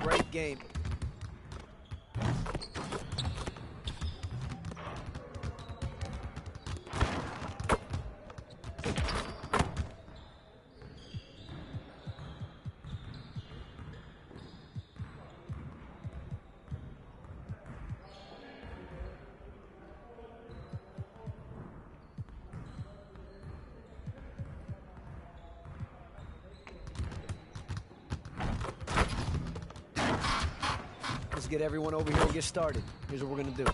Great game. Let's get everyone over here and get started. Here's what we're gonna do.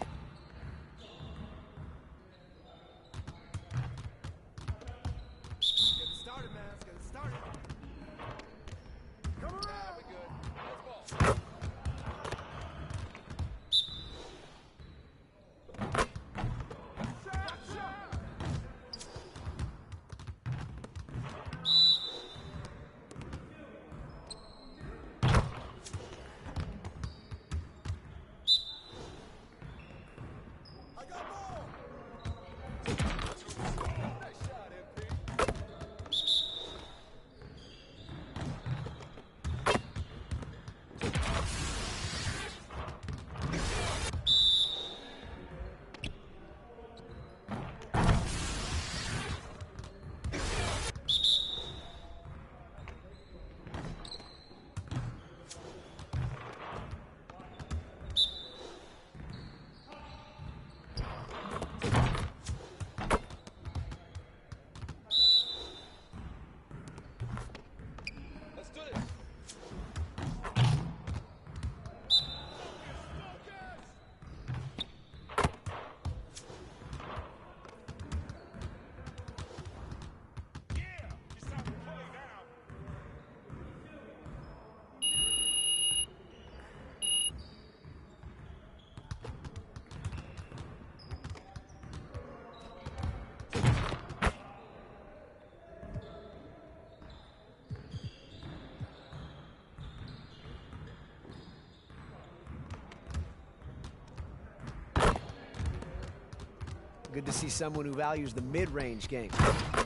Good to see someone who values the mid-range game.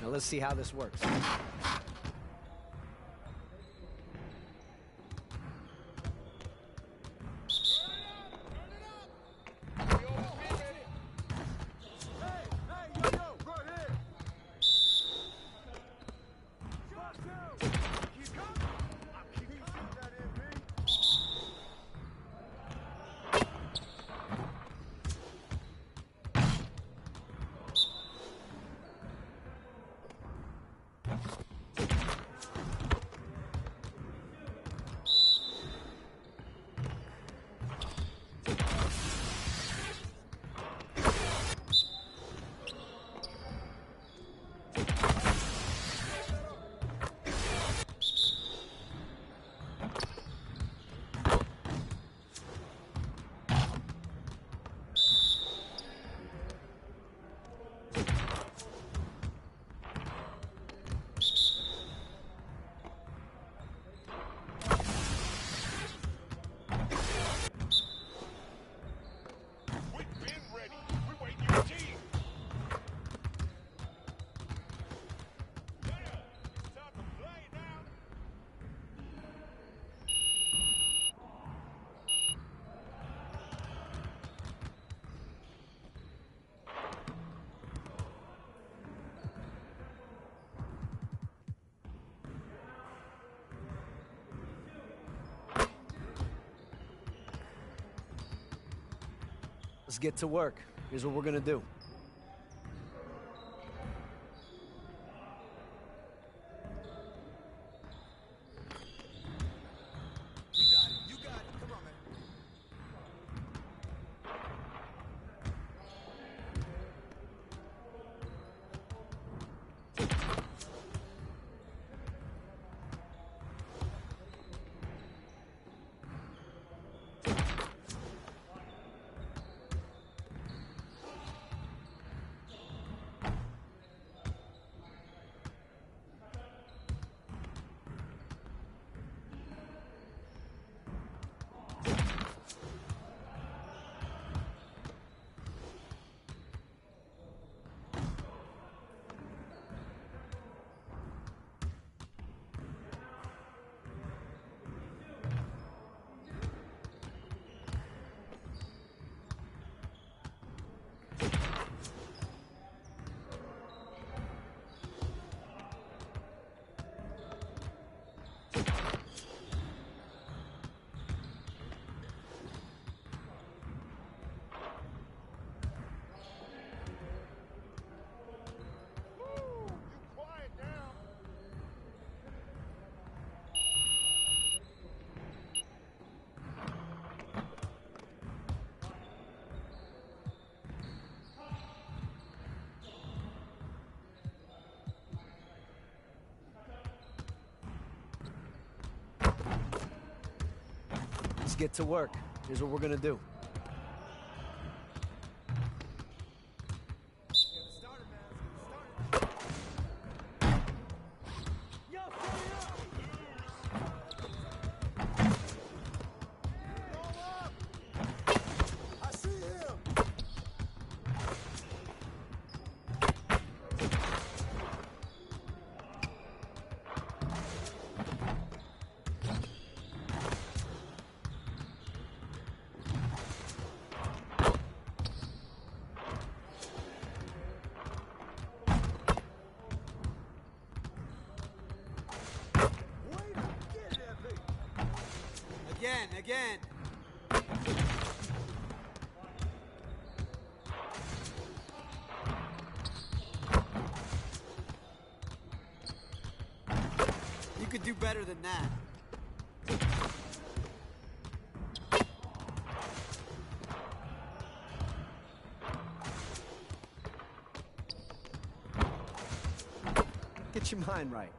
Now let's see how this works. Let's get to work. Here's what we're gonna do. You got it. Come on, man. Let's get to work. Here's what we're gonna do. Again. You could do better than that. Get your mind right.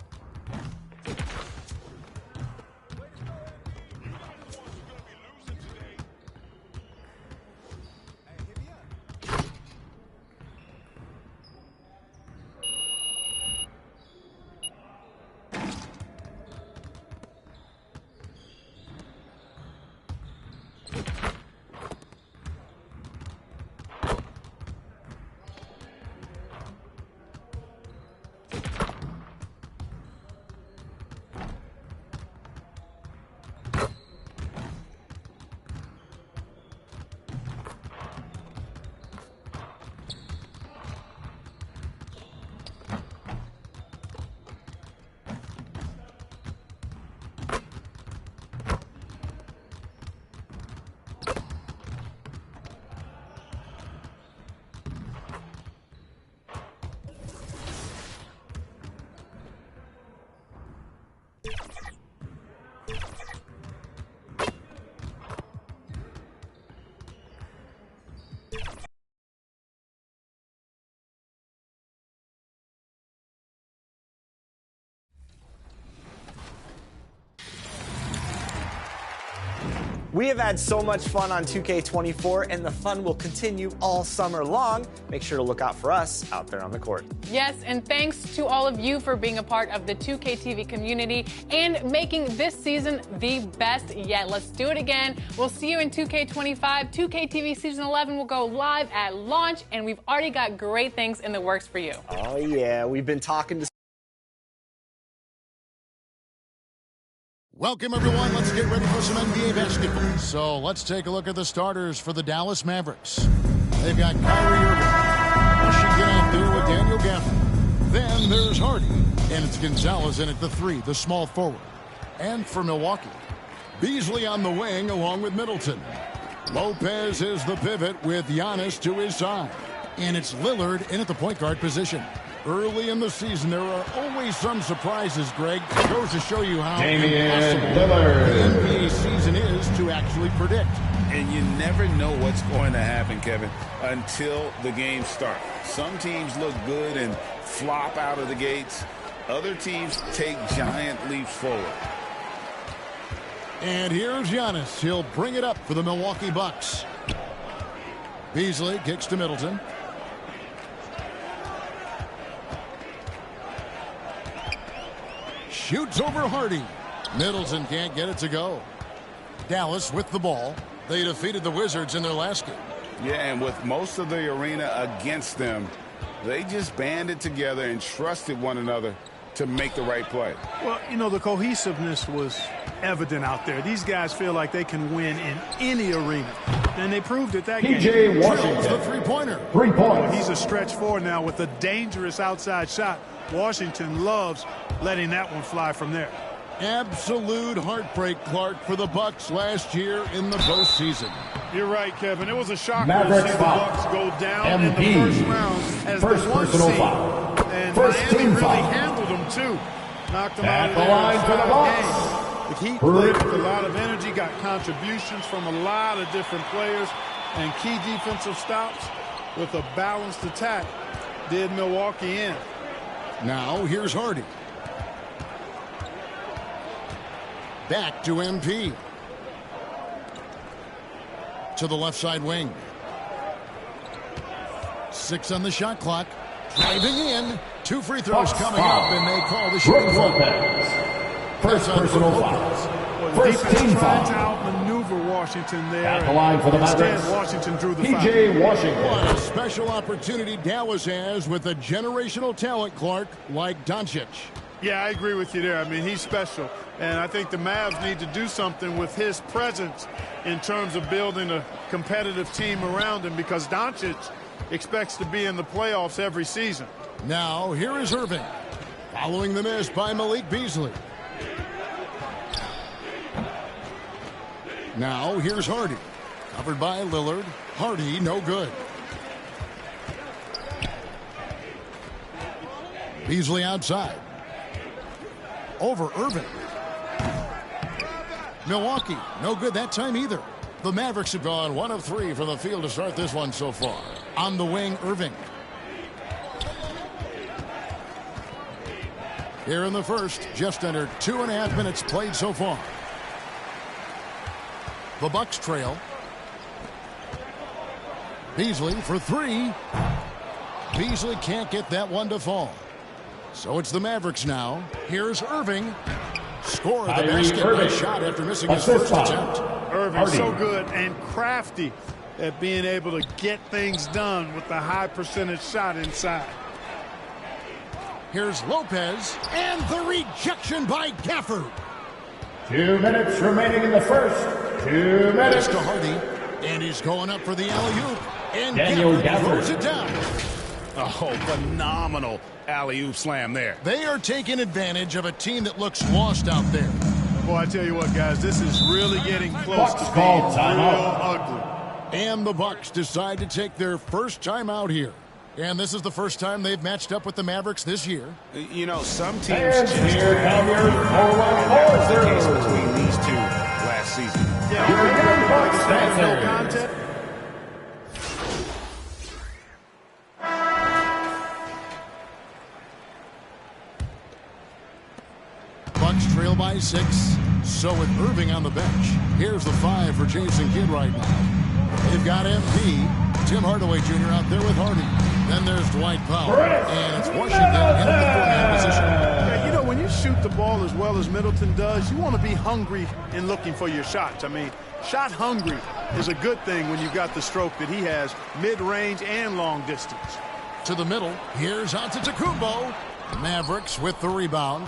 We have had so much fun on 2K24, and the fun will continue all summer long. Make sure to look out for us out there on the court. Yes, and thanks to all of you for being a part of the 2K TV community and making this season the best yet. Let's do it again. We'll see you in 2K25. 2K TV Season 11 will go live at launch, and we've already got great things in the works for you. Oh, yeah. We've been talking to... Welcome, everyone. Let's get ready for some NBA basketball. So let's take a look at the starters for the Dallas Mavericks. They've got Kyrie Irving, Michigan through with Daniel Gafford. Then there's Hardy, and it's Gonzalez in at the 3, the small forward. And for Milwaukee, Beasley on the wing along with Middleton. Lopez is the pivot with Giannis to his side. And it's Lillard in at the point guard position. Early in the season, there are always some surprises, Greg. It goes to show you how impossible the NBA season is to actually predict. And you never know what's going to happen, Kevin, until the games start. Some teams look good and flop out of the gates. Other teams take giant leaps forward. And here's Giannis. He'll bring it up for the Milwaukee Bucks. Beasley kicks to Middleton. Shoots over Hardy. Middleton can't get it to go. Dallas with the ball. They defeated the Wizards in their last game. Yeah, and with most of the arena against them, they just banded together and trusted one another to make the right play. Well, you know, the cohesiveness was evident out there. These guys feel like they can win in any arena. And they proved it that game. P.J. Washington, the three-pointer. 3 points. He's a stretch four now with a dangerous outside shot. Washington loves letting that one fly from there. Absolute heartbreak, Clark, for the Bucks last year in the postseason. You're right, Kevin. It was a shocker Mavericks to see the foul. Bucks go down MP. in the first round as First the one personal seed. foul. And First Miami team really foul. handled them, too. Knocked them At out of the there line for the inside Bucks. game. The Heat played with a lot of energy, got contributions from a lot of different players, and key defensive stops with a balanced attack did Milwaukee in. Now here's Hardy. Back to MP. to the left side wing. 6 on the shot clock. Driving in. 2 free throws coming up, and they call the shooting foul. First personal foul. First team trying to foul. outmaneuver Washington there. At the line for the Instead, Mavericks, Washington drew the P.J. foul. Washington. What a special opportunity Dallas has with a generational talent, Clark, like Doncic. Yeah, I agree with you there. I mean, he's special. And I think the Mavs need to do something with his presence in terms of building a competitive team around him, because Doncic expects to be in the playoffs every season. Now, here is Irving. Following the miss by Malik Beasley. Now, here's Hardy. Covered by Lillard. Hardy, no good. Beasley outside. Over Irving. Milwaukee, no good that time either. The Mavericks have gone 1 of 3 from the field to start this one so far. On the wing, Irving. Here in the first, just under 2.5 minutes played so far. The Bucks trail. Beasley for 3. Beasley can't get that one to fall. So it's the Mavericks now. Here's Irving. Score the basket by shot after missing his first attempt. Irving so good and crafty at being able to get things done with the high percentage shot inside. Here's Lopez, and the rejection by Gafford. 2 minutes remaining in the first. 2 minutes. To Hardy, and he's going up for the alley-oop. And Daniel Gafford throws Gafford. it down. Oh, phenomenal alley-oop slam there. They are taking advantage of a team that looks lost out there. Boy, I tell you what, guys, this is really getting close Bucks to being call real timeout. ugly. And the Bucks decide to take their first time out here. And this is the first time they've matched up with the Mavericks this year. You know, some teams And just here come your that was the case forward between these two last season. Yeah, Your young Bucks no Panthers. contact. Bucks trail by 6. So with Irving on the bench, here's the 5 for Jason Kidd right now. They've got MP, Tim Hardaway Jr. out there with Hardy. Then there's Dwight Powell. And it's Washington in the 4-man position. Yeah, you know, when you shoot the ball as well as Middleton does, you want to be hungry in looking for your shots. I mean, shot hungry is a good thing when you've got the stroke that he has, mid-range and long distance. To the middle, here's Antetokounmpo. Mavericks with the rebound.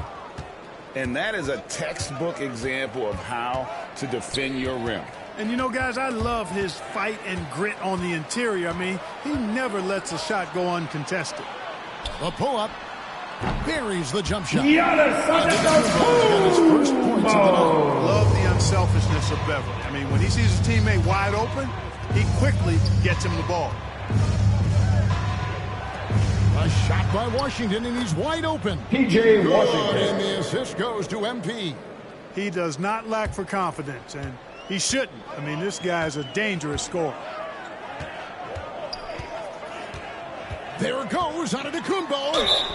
And that is a textbook example of how to defend your rim. And, you know, guys, I love his fight and grit on the interior. I mean, he never lets a shot go uncontested. The pull-up. Buries the jump shot. Giannis Antetokounmpo got his first points of the night. Love the unselfishness of Beverly. I mean, when he sees his teammate wide open, he quickly gets him the ball. A shot by Washington, and he's wide open. P.J. Good, Washington. and the assist goes to MP. He does not lack for confidence, and he shouldn't. I mean, this guy's a dangerous scorer. There goes Antetokounmpo.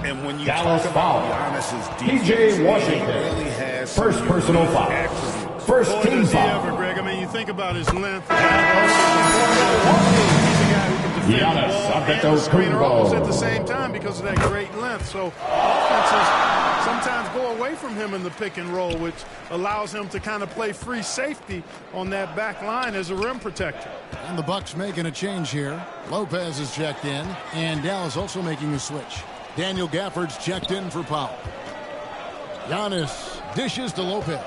And when you Dallas talk foul. about Giannis's defense, P.J. Washington. he really has First some personal unique foul. attributes. First Boy, team does he foul. ever, Greg. I mean, you think about his length. He's a guy who can defend the Giannis ball and the screener almost at the Antetokounmpo. same time because of that great length. So offenses sometimes go away from him in the pick and roll, which allows him to kind of play free safety on that back line as a rim protector. And the Bucks making a change here. Lopez is checked in, and Dallas also making a switch. Daniel Gafford's checked in for Powell. Giannis dishes to Lopez.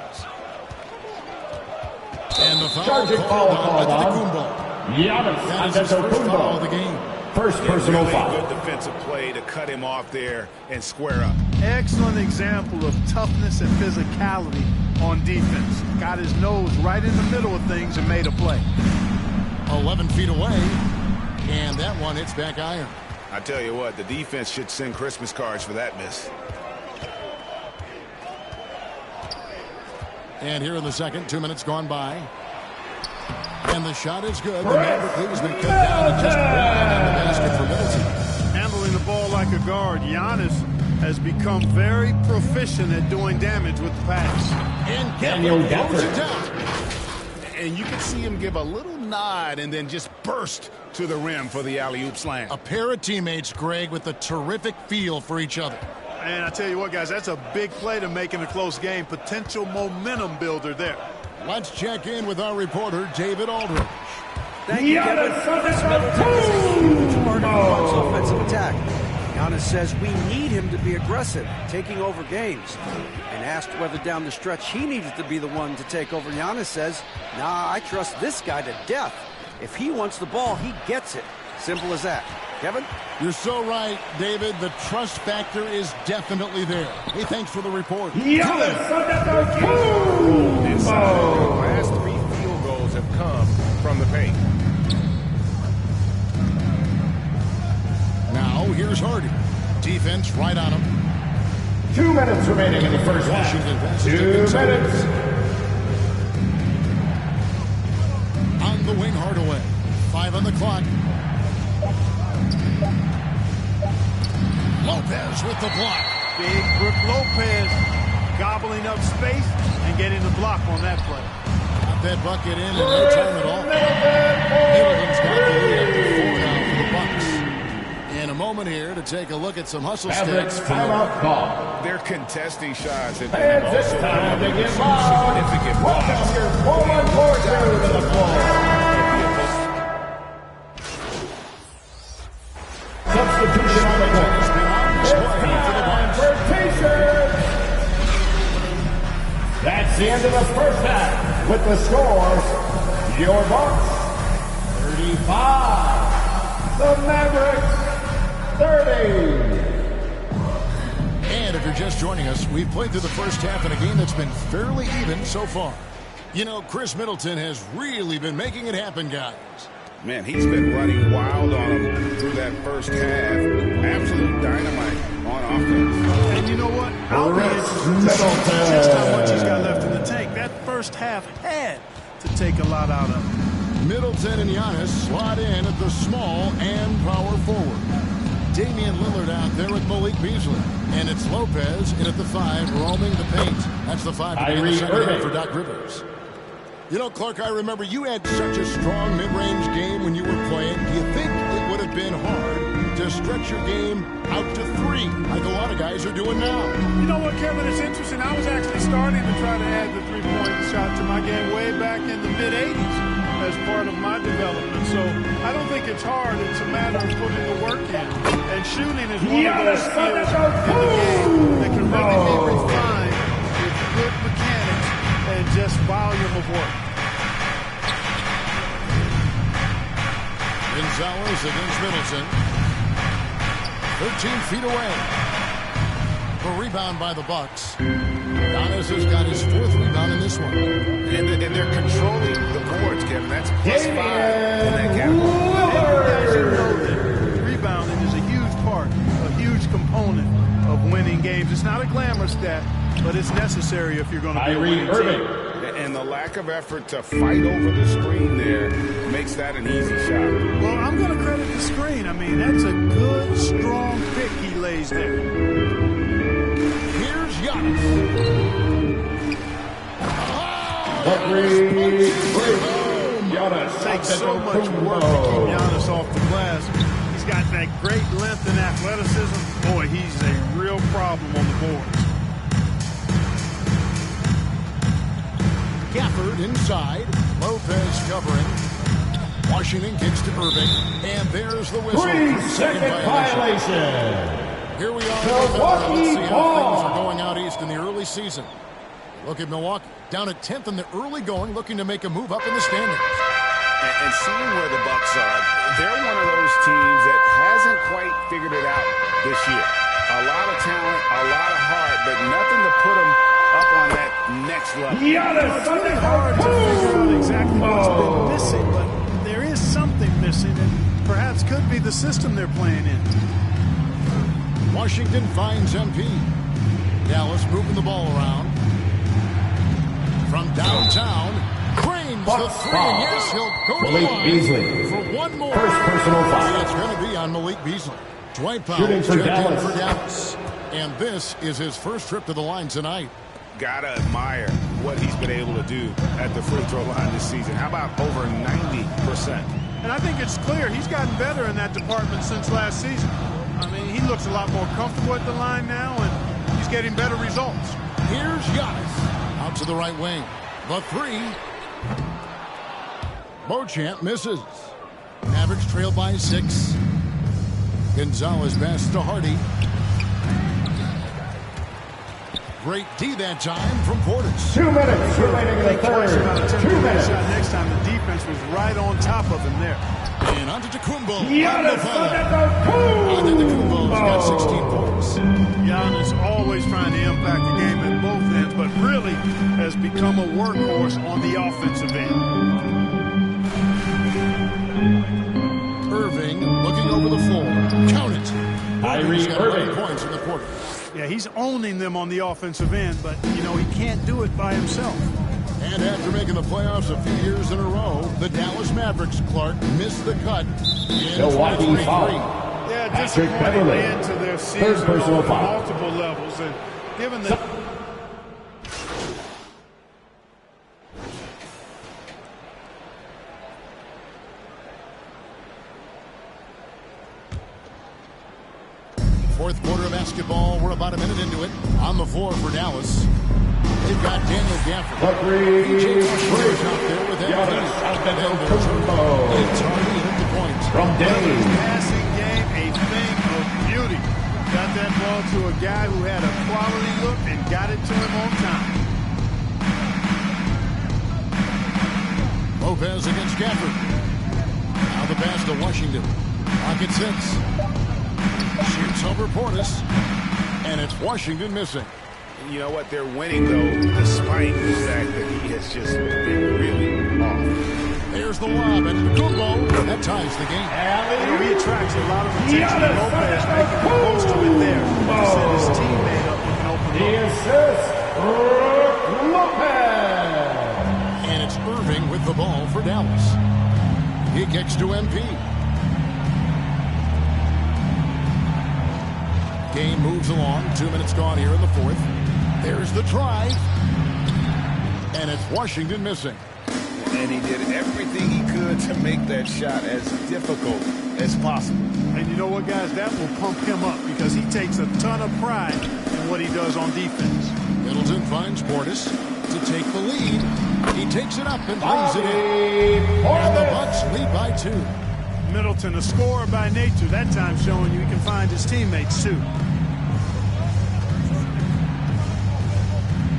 And the foul Charging foul called on Antetokounmpo. Giannis That is his first foul of the Antetokounmpo. game. First personal Really foul. good defensive play to cut him off there and square up. Excellent example of toughness and physicality on defense. Got his nose right in the middle of things and made a play. 11 feet away, and that one hits back iron. I tell you what, the defense should send Christmas cards for that miss. And here in the second, 2 minutes gone by. And the shot is good. The Maverick lead has been cut down to just one on the basket for Middleton. Handling the ball like a guard, Giannis has become very proficient at doing damage with the pass. And Daniel Gafford throws Gafford. it down. and you can see him give a little nod and then just burst to the rim for the alley-oop slam. A pair of teammates, Greg, with a terrific feel for each other. And I tell you what, guys, that's a big play to make in a close game. Potential momentum builder there. Let's check in with our reporter, David Aldridge. Thank you, Kevin. This Middleton is a huge part of the Bucks' offensive attack. Giannis says we need him to be aggressive, taking over games. And asked whether down the stretch he needed to be the one to take over, Giannis says, nah, I trust this guy to death. If he wants the ball, he gets it. Simple as that. Kevin? You're so right, David. The trust factor is definitely there. Hey, thanks for the report. Giannis Inside, the last 3 field goals have come from the paint. Now, here's Hardy. Defense right on him. 2 minutes remaining in the first half. 2 minutes. On the wing, Hardaway. 5 on the clock. Lopez with the block. Big Brook Lopez gobbling up space and getting the block on that play. Got that bucket in no time at all. Middleton's got the lead up to 4 now for the Bucks. In a moment here to take a look at some hustle sticks. Timeout call. They're contesting shots and And also it's time to coming get with some loud. significant Welcome blocks. your forward warrior to the floor. Substitution on the court. It's time for Pacers. That's the end of the first half with the scores. Your Bucks 35. The Mavericks 30. And if you're just joining us, we've played through the first half in a game that's been fairly even so far. You know, Chris Middleton has really been making it happen, guys. Man, he's been running wild on him through that first half. Absolute dynamite on offense. And you know what? I'll be interested to see just how much he's got left in the tank. That first half had to take a lot out of him. Middleton and Giannis slot in at the small and power forward. Damian Lillard out there with Malik Beasley. And it's Lopez in at the 5, roaming the paint. That's the 5 in the second half for Doc Rivers. You know, Clark, I remember you had such a strong mid-range game when you were playing. Do you think it would have been hard to stretch your game out to 3, like a lot of guys are doing now? You know what, Kevin? It's interesting. I was actually starting to try to add the three-point shot to my game way back in the mid-'80s as part of my development. So I don't think it's hard. It's a matter of putting the work in. And shooting is one of those skills in the game that can really be refined with good mechanics and just volume of work. Gonzalez against Middleton. 13 feet away. The rebound by the Bucks. Giannis has got his 4th rebound in this one. And they're controlling the boards, Kevin. That's +5 in that category. As you know, that rebounding is a huge part, a huge component of winning games. It's not a glamour stat, but it's necessary if you're going to be a winning team. And the lack of effort to fight over the screen there makes that an easy shot. Well, I'm going to credit the screen. I mean, that's a good, strong pick he lays there. Here's Giannis. Giannis Takes so much work to keep Giannis off the glass. He's got that great length and athleticism. Boy, he's a real problem on the boards. Gafford inside. Lopez covering. Washington kicks to Irving. And there's the whistle. 3-second violation. Here we are. Milwaukee Let's see how ball. things are going out east in the early season. Look at Milwaukee. Down at 10th in the early going, looking to make a move up in the standings. And seeing where the Bucks are, they're one of those teams that hasn't quite figured it out this year. A lot of talent, a lot of heart, but nothing to put them up on that next level. It's really hard to figure out exactly what's been missing, but there is something missing, and perhaps could be the system they're playing in. Washington finds MP. Dallas moving the ball around. From downtown, Cranes the 3, and yes, he'll go to the Malik line Beasley. for one more. First personal foul. It's going to be on Malik Beasley. Dwight Shooting Powell for checked in Dallas. for Dallas. And this is his first trip to the line tonight. Gotta admire what he's been able to do at the free throw line this season. How about over 90%? And I think it's clear he's gotten better in that department since last season. I mean, he looks a lot more comfortable at the line now, and he's getting better results. Here's Giannis. Out to the right wing. The three. Beauchamp misses. Mavericks trail by 6. Gonzalez pass to Hardy. Great D that time from Portis. 2 minutes remaining in the third. 2 minutes. Next time the defense was right on top of him there. And Antetokounmpo. Giannis Antetokounmpo's got 16 points. Giannis always trying to impact the game at both ends, but really has become a workhorse on the offensive end. Irving looking over the floor. Count it. Irving's got 11 points in the quarter. Yeah, he's owning them on the offensive end, but, you know, he can't do it by himself. And after making the playoffs a few years in a row, the Dallas Mavericks, Clark, missed the cut. Milwaukee foul. Yeah, Patrick disappointing Beverley. end to their Third season personal on foul. multiple levels. And given the... Fourth quarter of basketball. We're about a minute into it. On the floor for Dallas. They've got Daniel Gafford. The three. Out there with Giannis Antetokounmpo. It's Hardy hit the points. From Dave. Passing game, a thing of beauty. Got that ball to a guy who had a quality look and got it to him on time. Lopez against Gafford. Now the pass to Washington. Pocket 6. Shoots over Portis. And it's Washington missing. You know what? They're winning, though, despite the fact that he has just been really off. There's the lob, and Kumbo, that ties the game. You know, he attracts a lot of attention to Lopez, making the most of it there. He set his teammate up with an open The look. assist, Brook Lopez. And it's Irving with the ball for Dallas. He kicks to MP. Game moves along. 2 minutes gone here in the fourth. There's the drive. And it's Washington missing. And he did everything he could to make that shot as difficult as possible. And you know what, guys? That will pump him up because he takes a ton of pride in what he does on defense. Middleton finds Portis to take the lead. He takes it up and lays it in. And the Bucks lead by 2. Middleton, a scorer by nature, that time showing you he can find his teammates, too.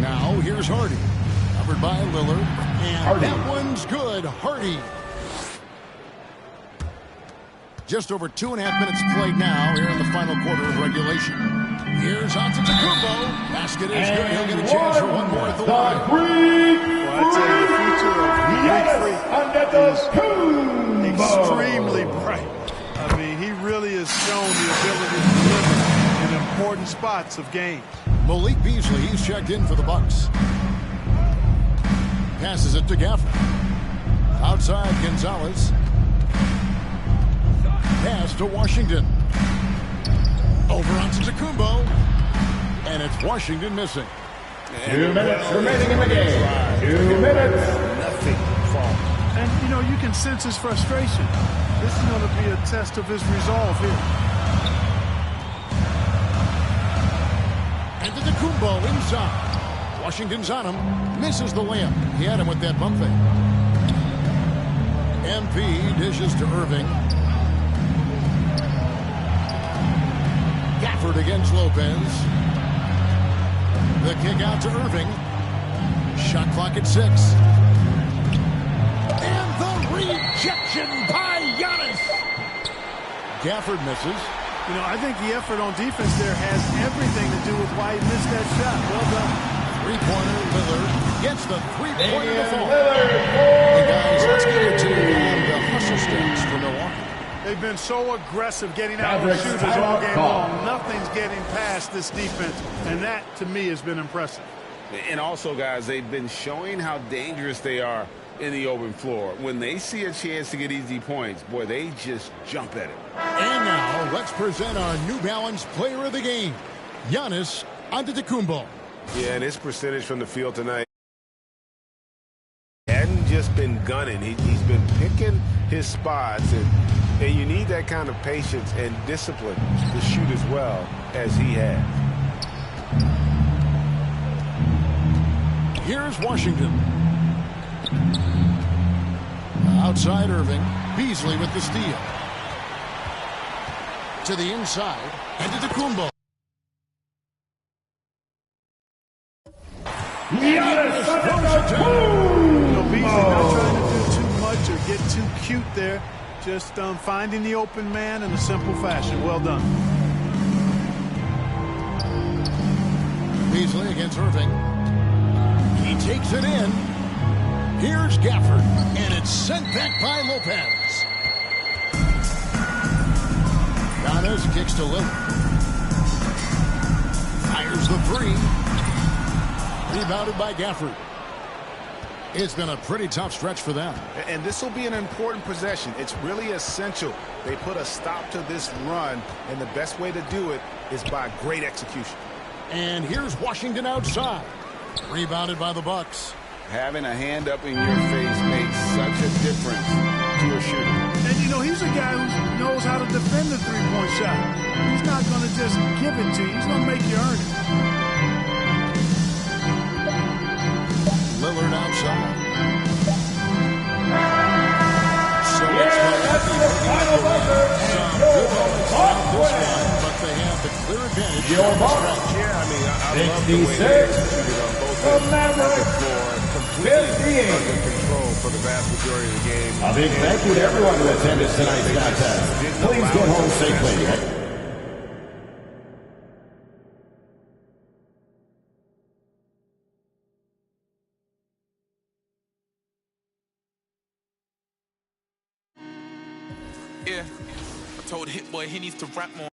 Now here's Hardy. Covered by Lillard. And Hardy. that one's good. Hardy. Just over 2.5 minutes played now here in the final quarter of regulation. Here's Antetokounmpo. Basket is good. He'll get a chance for one more at the line. Well, I tell you, the future of Greek Freak is extremely bright. I mean, he really has shown the ability to deliver in important spots of games. Malik Beasley, he's checked in for the Bucks. Passes it to Gafford. Outside Gonzalez. Pass to Washington. Over onto Antetokounmpo. And it's Washington missing. 2 minutes remaining in the game. 2 minutes. Nothing falling. And, you know, you can sense his frustration. This is going to be a test of his resolve here. Antetokounmpo inside. Washington's on him. Misses the layup. He had him with that bump fake. MP dishes to Irving. Gafford against Lopez. The kick out to Irving. Shot clock at 6. And the rejection by Giannis. Gafford misses. You know, I think the effort on defense there has everything to do with why he missed that shot. Well done. Three-pointer, Lillard gets the three-pointer to fall. Hey, guys, let's get into the hustle stats for Milwaukee. They've been so aggressive getting out of the shooters all game long. Nothing's getting past this defense, and that, to me, has been impressive. And also, guys, they've been showing how dangerous they are in the open floor. When they see a chance to get easy points, boy, they just jump at it. And now, let's present our New Balance player of the game, Giannis Antetokounmpo. Yeah, and his percentage from the field tonight hadn't just been gunning. He's been picking his spots, and you need that kind of patience and discipline to shoot as well as he has. Here's Washington. Outside Irving. Beasley with the steal. To the inside. And to Kumbo. Giannis Antetokounmpo. Beasley not trying to do too much or get too cute there. Just finding the open man in a simple fashion. Well done. Beasley against Irving. He takes it in. Here's Gafford. And it's sent back by Lopez. Giannis kicks to Lillard. Fires the three. Rebounded by Gafford. It's been a pretty tough stretch for them. And this will be an important possession. It's really essential they put a stop to this run, and the best way to do it is by great execution. And here's Washington outside. Rebounded by the Bucks. Having a hand up in your face makes such a difference to a shooter. And, you know, he's a guy who knows how to defend the three-point shot. He's not going to just give it to you. He's going to make you earn it. Lillard outside. So it's the final buzzer. Some good moments throughout this one, but they have the clear advantage. Your mark. Yeah, I mean, I love the way they executed on both ends of the floor. Completely under control for the vast majority of the game. A big thank you to everyone who attended tonight's contest. Please get home safely. Yeah, I told Hit Boy he needs to rap more.